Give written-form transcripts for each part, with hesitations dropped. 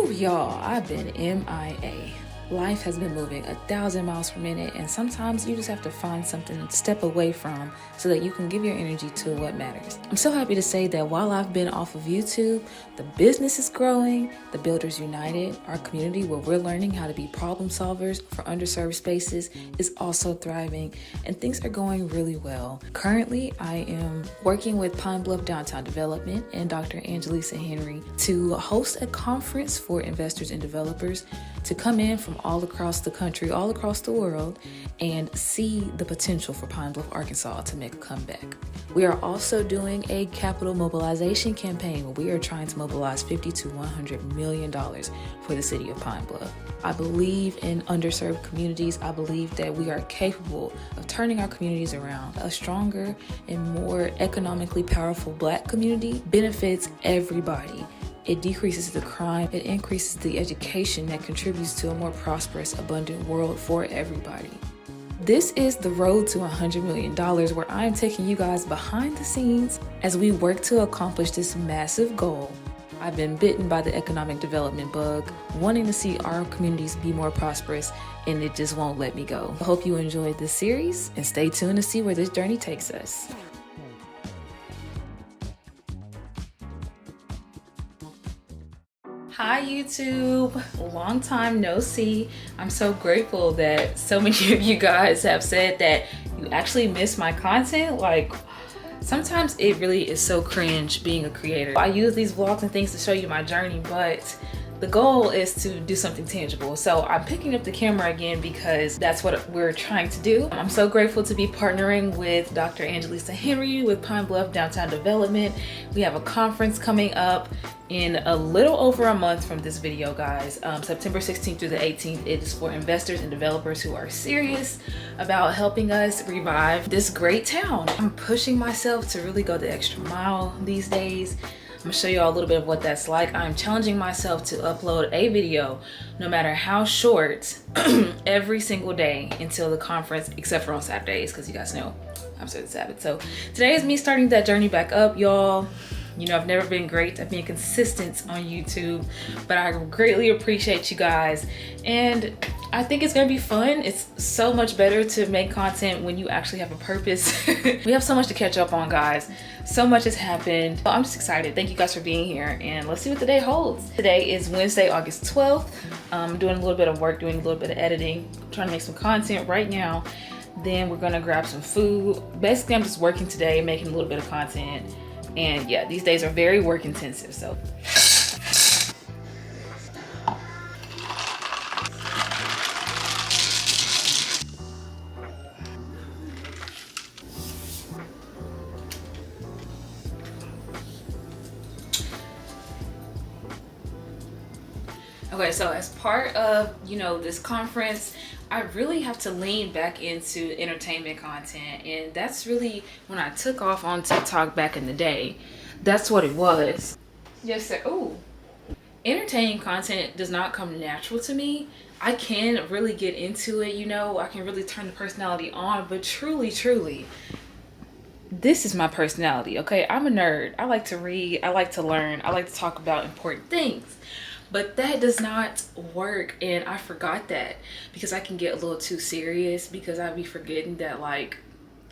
Whew, y'all, I've been MIA. Life has been moving 1,000 miles per minute, and sometimes you just have to find something to step away from so that you can give your energy to what matters. I'm so happy to say that while I've been off of YouTube, the business is growing, the Builders United, our community where we're learning how to be problem solvers for underserved spaces, is also thriving, and things are going really well. Currently, I am working with Pine Bluff Downtown Development and Dr. Angelisa Henry to host a conference for investors and developers to come in from all across the country, all across the world, and see the potential for Pine Bluff, Arkansas to make a comeback. We are also doing a capital mobilization campaign where we are trying to mobilize $50 to $100 million for the city of Pine Bluff. I believe in underserved communities. I believe that we are capable of turning our communities around. A stronger and more economically powerful Black community benefits everybody. It decreases the crime, it increases the education that contributes to a more prosperous, abundant world for everybody. This is the road to $100 million, where I am taking you guys behind the scenes as we work to accomplish this massive goal. I've been bitten by the economic development bug, wanting to see our communities be more prosperous, and it just won't let me go. I hope you enjoyed this series, and stay tuned to see where this journey takes us. Hi YouTube, long time no see. I'm so grateful that so many of you guys have said that you actually miss my content. Like, sometimes it really is so cringe being a creator. I use these vlogs and things to show you my journey, but the goal is to do something tangible. So I'm picking up the camera again because that's what we're trying to do. I'm so grateful to be partnering with Dr. Angelisa Henry with Pine Bluff Downtown Development. We have a conference coming up in a little over a month from this video, guys. September 16th through the 18th. It is for investors and developers who are serious about helping us revive this great town. I'm pushing myself to really go the extra mile these days. I'm gonna show you all a little bit of what that's like. I'm challenging myself to upload a video, no matter how short, every single day until the conference, except for on Saturdays, because you guys know I'm certain Sabbath. So today is me starting that journey back up, y'all. You know, I've never been great at being consistent on YouTube, but I greatly appreciate you guys. And I think it's gonna be fun. It's so much better to make content when you actually have a purpose. We have so much to catch up on, guys. So much has happened. I'm just excited. Thank you guys for being here, and let's see what the day holds. Today is Wednesday, August 12th. I'm doing a little bit of work, doing a little bit of editing, trying to make some content right now. Then we're gonna grab some food. Basically, I'm just working today, making a little bit of content. And yeah, these days are very work intensive, so. Okay, so as part of, you know, this conference, I really have to lean back into entertainment content, and that's really when I took off on TikTok back in the day. That's what it was. Yes, sir. Ooh. Entertaining content does not come natural to me. I can really get into it, you know, I can really turn the personality on, but truly, this is my personality, okay? I'm a nerd. I like to read, I like to learn, I like to talk about important things. But that does not work, and I forgot that because I can get a little too serious, because I'd be forgetting that, like,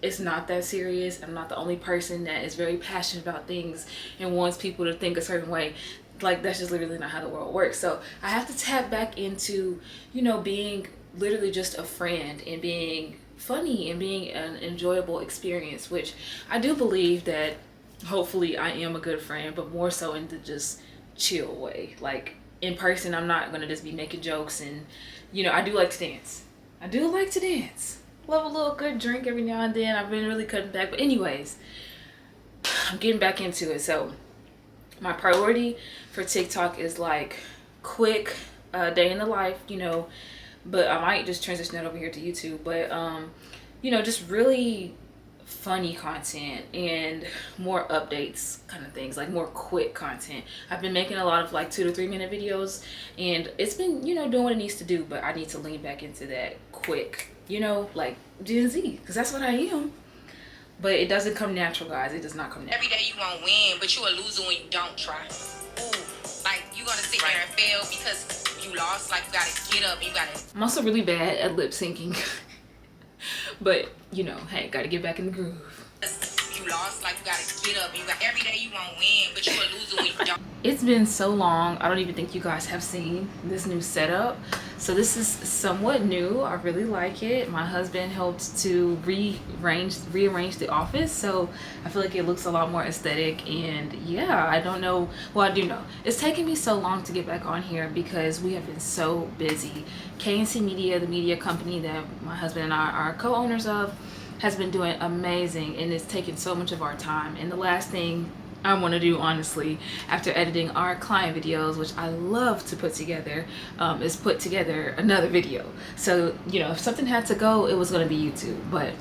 it's not that serious. I'm not the only person that is very passionate about things and wants people to think a certain way. Like, that's just literally not how the world works. So I have to tap back into, you know, being literally just a friend and being funny and being an enjoyable experience, which I do believe that hopefully I am a good friend, but more so in the just chill way. Like, in person, I'm not gonna just be making jokes, and, you know, I do like to dance. I do like to dance. Love a little good drink every now and then. I've been really cutting back, but anyways, I'm getting back into it. So my priority for TikTok is like quick day in the life, you know, but I might just transition that over here to YouTube. But you know, just really funny content and more updates kind of things, like more quick content. I've been making a lot of like 2 to 3 minute videos, and it's been, you know, doing what it needs to do, but I need to lean back into that quick, you know, like Gen Z, because that's what I am. But it doesn't come natural, guys. It does not come natural. Every day you won't win, but you a loser when you don't try. Ooh, like you gonna sit there and fail because you lost. Like, you gotta get up. You gotta. I'm also really bad at lip syncing, but you know, hey, gotta get back in the groove. You lost. Like, you gotta get up. You got every day you won't win, but you a loser when you don't. It's been so long, I don't even think you guys have seen this new setup. So this is somewhat new. I really like it. My husband helped to rearrange the office, so I feel like it looks a lot more aesthetic. And yeah, I don't know, well, I do know it's taken me so long to get back on here because we have been so busy. KNC Media, the media company that my husband and I are co-owners of, has been doing amazing, and it's taken so much of our time. And the last thing I want to do, honestly, after editing our client videos, which I love to put together, is put together another video. So, you know, if something had to go, it was going to be YouTube. But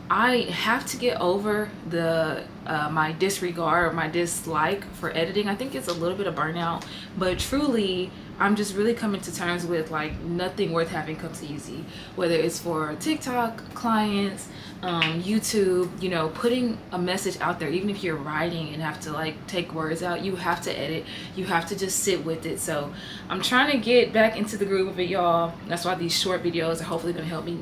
I have to get over the my disregard, my dislike for editing. I think it's a little bit of burnout, but truly, I'm just really coming to terms with like nothing worth having comes easy. Whether it's for TikTok clients, YouTube, you know, putting a message out there, even if you're writing and have to like take words out, you have to edit, you have to just sit with it. So I'm trying to get back into the groove of it, y'all. That's why these short videos are hopefully gonna help me,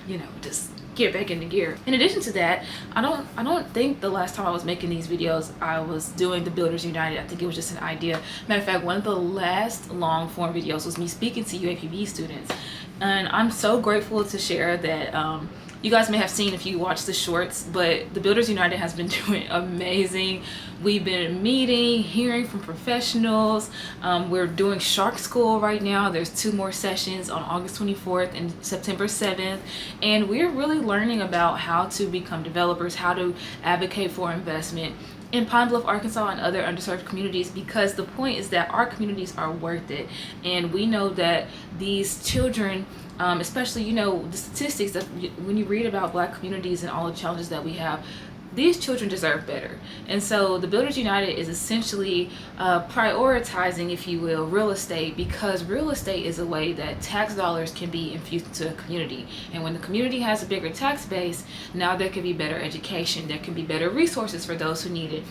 you know, just get back into gear. In addition to that, I don't think the last time I was making these videos I was doing the Builders United. I think it was just an idea. Matter of fact, one of the last long form videos was me speaking to UAPB students, and I'm so grateful to share that you guys may have seen if you watch the shorts, but the Builders United has been doing amazing. We've been meeting, hearing from professionals. We're doing Shark School right now. There's 2 more sessions on August 24th and September 7th. And we're really learning about how to become developers, how to advocate for investment in Pine Bluff, Arkansas, and other underserved communities, because the point is that our communities are worth it. And we know that these children, especially, you know, the statistics that when you read about Black communities and all the challenges that we have, these children deserve better. And so the Builders United is essentially prioritizing, if you will, real estate, because real estate is a way that tax dollars can be infused into a community. And when the community has a bigger tax base, now there can be better education, there can be better resources for those who need it.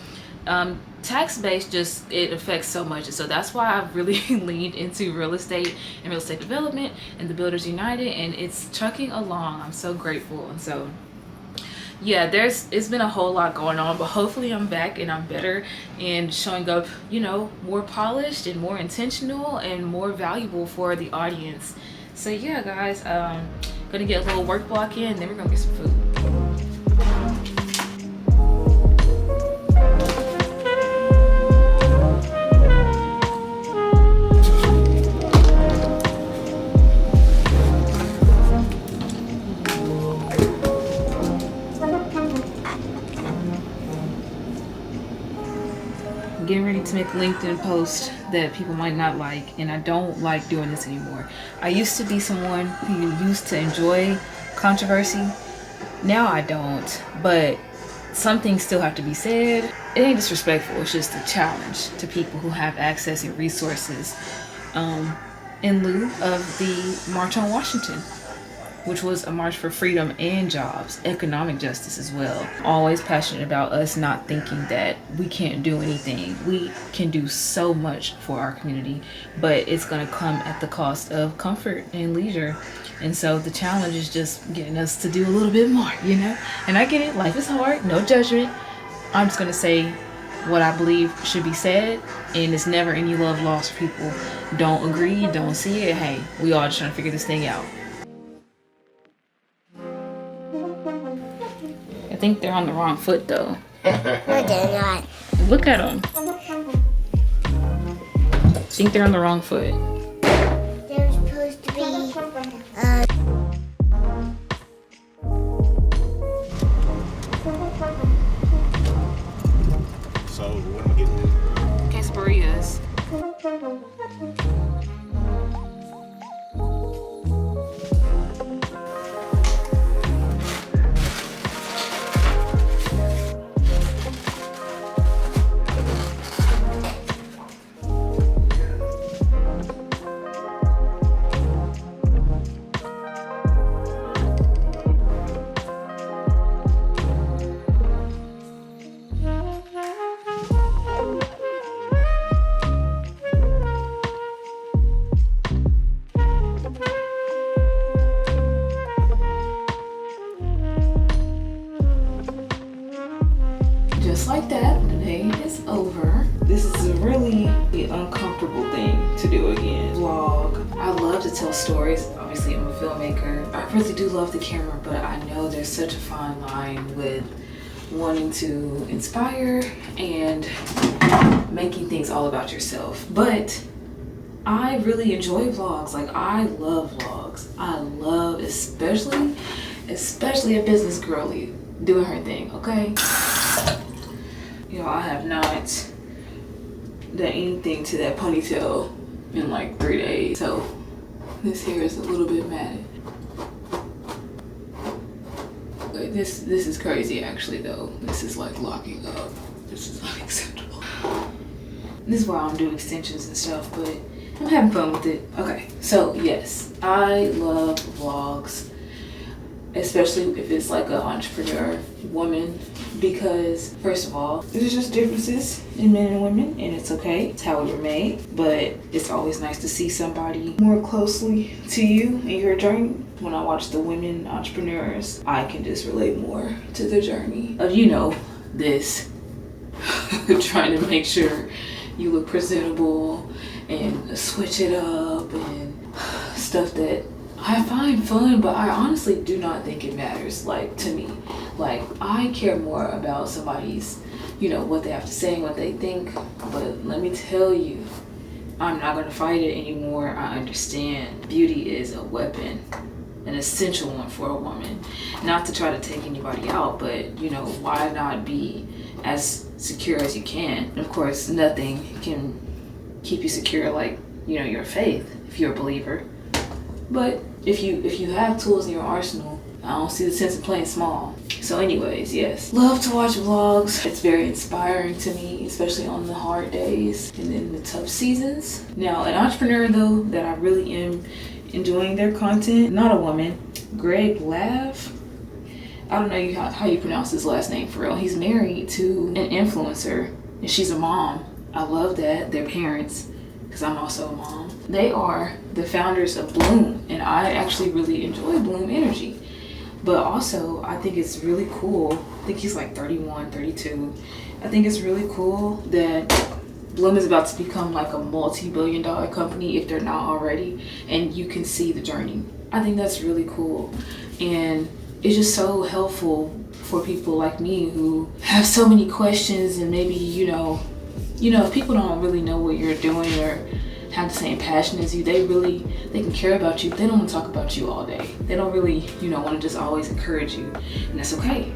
Tax base, just, it affects so much. And so that's why I've really leaned into real estate and real estate development and the Builders United, and it's trucking along. I'm so grateful. And so yeah, it's been a whole lot going on, but hopefully I'm back and I'm better and showing up, you know, more polished and more intentional and more valuable for the audience. So yeah, guys, gonna get a little work block in, then we're gonna get some food. Getting ready to make a LinkedIn post that people might not like, and I don't like doing this anymore. I used to be someone who used to enjoy controversy. Now I don't, but some things still have to be said. It ain't disrespectful, it's just a challenge to people who have access and resources, in lieu of the March on Washington, which was a march for freedom and jobs, economic justice as well. Always passionate about us not thinking that we can't do anything. We can do so much for our community, but it's gonna come at the cost of comfort and leisure. And so the challenge is just getting us to do a little bit more, you know? And I get it, life is hard, no judgment. I'm just gonna say what I believe should be said, and it's never any love lost for people. Don't agree, don't see it, hey, we all just trying to figure this thing out. I think they're on the wrong foot though. No, they're not. Look at them. I think they're on the wrong foot. They're supposed to be, So, what am I getting? Quesadillas. do again. Vlog. I love to tell stories. Obviously, I'm a filmmaker. I really do love the camera, but I know there's such a fine line with wanting to inspire and making things all about yourself. But I really enjoy vlogs. Like, I love vlogs. I love, especially a business girly doing her thing, okay? You know, I have not done anything to that ponytail in like 3 days. So this hair is a little bit matted. This is crazy actually though. This is like locking up. This is unacceptable. This is why I don't do extensions and stuff, but I'm having fun with it. Okay, so yes, I love vlogs, especially if it's like an entrepreneur woman, because first of all, there's just differences in men and women, and it's okay. It's how we were made, but it's always nice to see somebody more closely to you in your journey. When I watch the women entrepreneurs, I can just relate more to the journey of, you know, this trying to make sure you look presentable and switch it up and stuff that I find fun, but I honestly do not think it matters, like, to me. Like, I care more about somebody's, you know, what they have to say and what they think, but let me tell you, I'm not gonna fight it anymore. I understand beauty is a weapon, an essential one for a woman. Not to try to take anybody out, but, you know, why not be as secure as you can? And of course, nothing can keep you secure like, you know, your faith, if you're a believer. But if you have tools in your arsenal, I don't see the sense of playing small. So anyways, yes, love to watch vlogs. It's very inspiring to me, especially on the hard days and then the tough seasons. Now, an entrepreneur though that I really am enjoying their content, not a woman, Greg Lav. I don't know how you pronounce his last name for real. He's married to an influencer and she's a mom. I love that. They're parents, because I'm also a mom. They are the founders of Bloom, and I actually really enjoy Bloom Energy. But also, I think it's really cool. I think he's like 31, 32. I think it's really cool that Bloom is about to become like a multi-billion-dollar company if they're not already, and you can see the journey. I think that's really cool, and it's just so helpful for people like me who have so many questions, and maybe, you know, if people don't really know what you're doing or have the same passion as you, they can care about you. They don't want to talk about you all day. They don't really, you know, want to just always encourage you, and that's okay.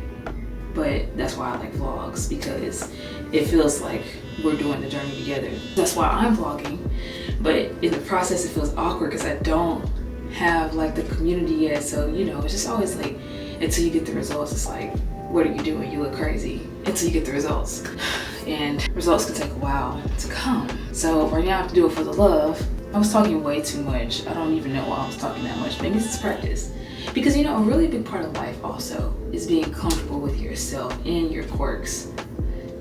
But that's why I like vlogs, because it feels like we're doing the journey together. That's why I'm vlogging, but in the process it feels awkward because I don't have like the community yet. So, you know, it's just always like, until you get the results, it's like, what are you doing? You look crazy. Until you get the results. And results can take a while to come. So right now I have to do it for the love. I was talking way too much. I don't even know why I was talking that much. Maybe it's just practice. Because, you know, a really big part of life also is being comfortable with yourself and your quirks.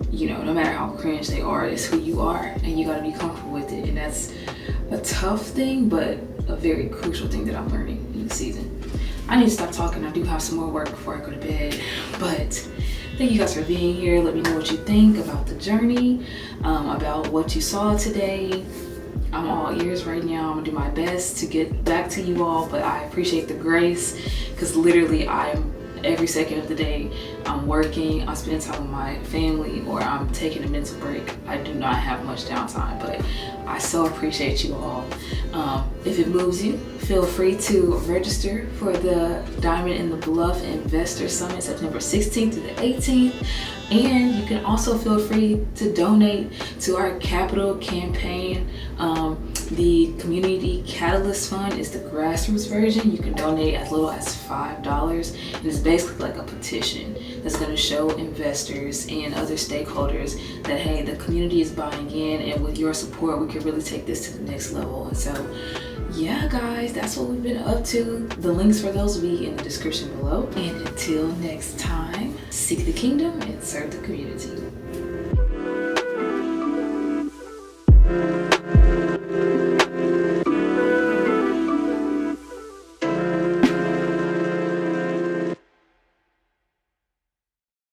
You know, no matter how cringe they are, it's who you are, and you gotta be comfortable with it. And that's a tough thing, but a very crucial thing that I'm learning in the season. I need to stop talking. I do have some more work before I go to bed, but thank you guys for being here. Let me know what you think about the journey, about what you saw today. I'm all ears right now. I'm gonna do my best to get back to you all, but I appreciate the grace, because literally every second of the day I'm working, I'm spending time with my family, or I'm taking a mental break. I do not have much downtime, but I so appreciate you all. If it moves you, feel free to register for the Diamond in the Bluff Investor Summit, September 16th to the 18th. And you can also feel free to donate to our capital campaign. The Community Catalyst Fund is the grassroots version. You can donate as little as $5. And it's basically like a petition that's going to show investors and other stakeholders that, hey, the community is buying in, and with your support, we can really take this to the next level. And so, yeah, guys, that's what we've been up to. The links for those will be in the description below. And until next time, seek the kingdom and serve the community.